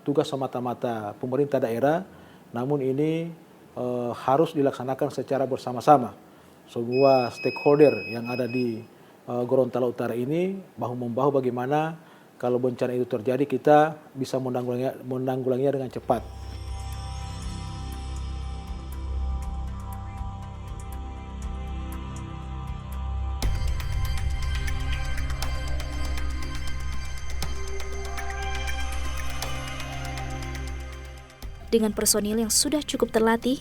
tugas semata-mata pemerintah daerah, namun ini harus dilaksanakan secara bersama-sama. Semua stakeholder yang ada di Gorontalo Utara ini bahu-membahu bagaimana kalau bencana itu terjadi kita bisa menanggulanginya dengan cepat. Dengan personil yang sudah cukup terlatih,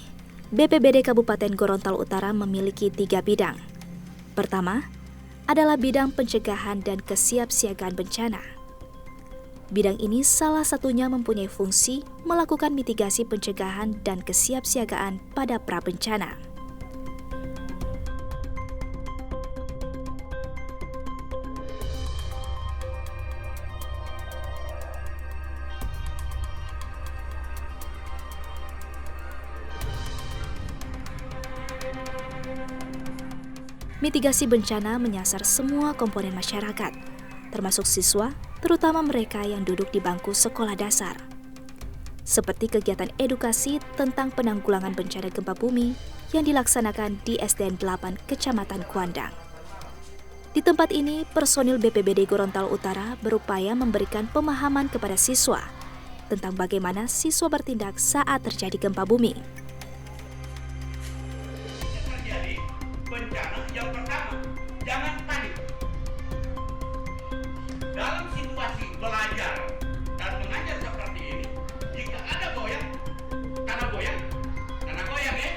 BPBD Kabupaten Gorontalo Utara memiliki 3 bidang. Pertama, adalah bidang pencegahan dan kesiapsiagaan bencana. Bidang ini salah satunya mempunyai fungsi melakukan mitigasi pencegahan dan kesiapsiagaan pada prabencana. Mitigasi bencana menyasar semua komponen masyarakat, termasuk siswa, terutama mereka yang duduk di bangku sekolah dasar. Seperti kegiatan edukasi tentang penanggulangan bencana gempa bumi yang dilaksanakan di SDN 8 Kecamatan Kuandang. Di tempat ini, personil BPBD Gorontalo Utara berupaya memberikan pemahaman kepada siswa tentang bagaimana siswa bertindak saat terjadi gempa bumi. Bencana yang pertama, jangan panik. Dalam situasi belajar dan mengajar seperti ini, jika ada goyang, tanah goyang ya,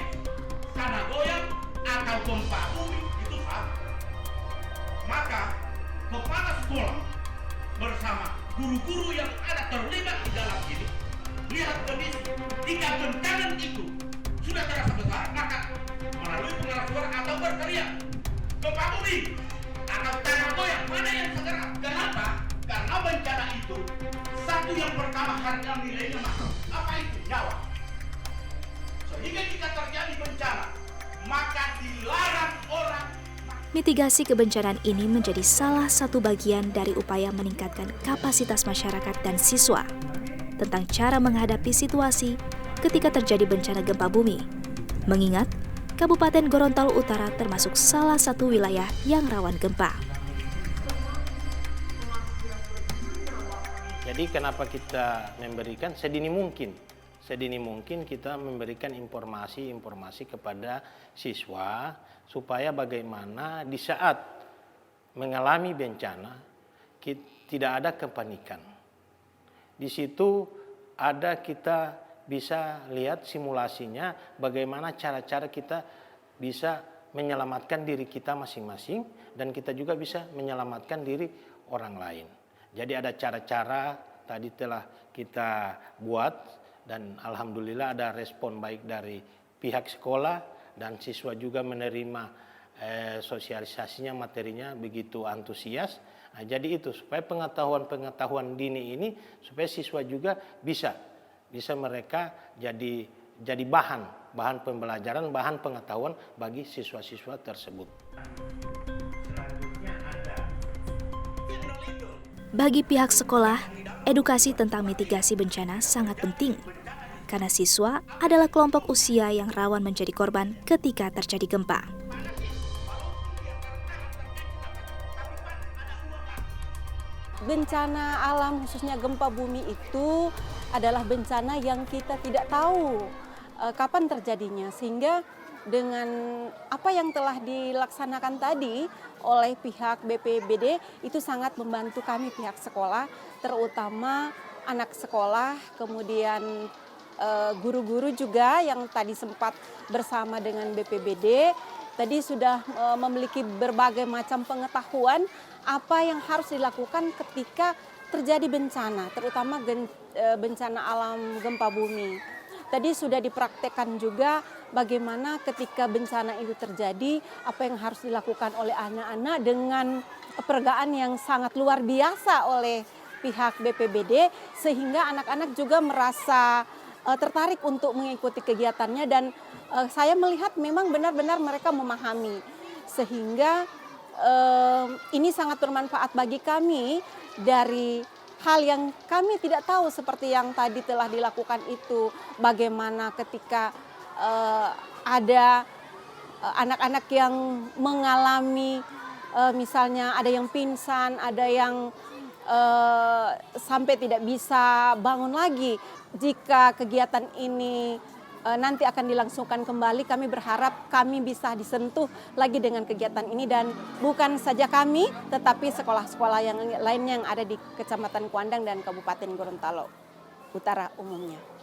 tanah goyang atau gempa bumi itu sama. Maka kepala sekolah bersama guru-guru yang ada terlibat di dalam ini, lihat kondisi. Jika bencangan itu sudah terasa besar, maka melalui pengeras suara atau berteriak gempa bumi atau tanah goyang, mana yang segera. Kenapa? Karena bencana itu satu yang pertama harga nilainya mahal. Apa itu? Nyawa. Sehingga jika terjadi bencana, maka dilarang orang. Mitigasi kebencanaan ini menjadi salah satu bagian dari upaya meningkatkan kapasitas masyarakat dan siswa tentang cara menghadapi situasi ketika terjadi bencana gempa bumi. Mengingat Kabupaten Gorontalo Utara termasuk salah satu wilayah yang rawan gempa. Jadi kenapa kita memberikan sedini mungkin kita memberikan informasi kepada siswa supaya bagaimana di saat mengalami bencana tidak ada kepanikan. Di situ ada kita bisa lihat simulasinya bagaimana cara-cara kita bisa menyelamatkan diri kita masing-masing dan kita juga bisa menyelamatkan diri orang lain. Jadi ada cara-cara tadi telah kita buat dan alhamdulillah ada respon baik dari pihak sekolah dan siswa juga menerima sosialisasinya, materinya begitu antusias. Nah, jadi itu supaya pengetahuan dini ini supaya siswa juga bisa mereka jadi bahan pembelajaran, bahan pengetahuan bagi siswa-siswa tersebut. Bagi pihak sekolah, edukasi tentang mitigasi bencana sangat penting karena siswa adalah kelompok usia yang rawan menjadi korban ketika terjadi gempa. Bencana alam khususnya gempa bumi itu adalah bencana yang kita tidak tahu kapan terjadinya, sehingga dengan apa yang telah dilaksanakan tadi oleh pihak BPBD itu sangat membantu kami pihak sekolah, terutama anak sekolah, kemudian guru-guru juga yang tadi sempat bersama dengan BPBD tadi sudah memiliki berbagai macam pengetahuan apa yang harus dilakukan ketika terjadi bencana, terutama bencana alam gempa bumi. Tadi sudah dipraktekkan juga bagaimana ketika bencana itu terjadi, apa yang harus dilakukan oleh anak-anak dengan peregaan yang sangat luar biasa oleh pihak BPBD, sehingga anak-anak juga merasa tertarik untuk mengikuti kegiatannya dan saya melihat memang benar-benar mereka memahami, sehingga ini sangat bermanfaat bagi kami dari hal yang kami tidak tahu seperti yang tadi telah dilakukan itu. Bagaimana ketika ada anak-anak yang mengalami misalnya ada yang pingsan, ada yang sampai tidak bisa bangun lagi. Jika kegiatan ini nanti akan dilangsungkan kembali, kami berharap kami bisa disentuh lagi dengan kegiatan ini, dan bukan saja kami, tetapi sekolah-sekolah yang lainnya yang ada di Kecamatan Kuandang dan Kabupaten Gorontalo Utara umumnya.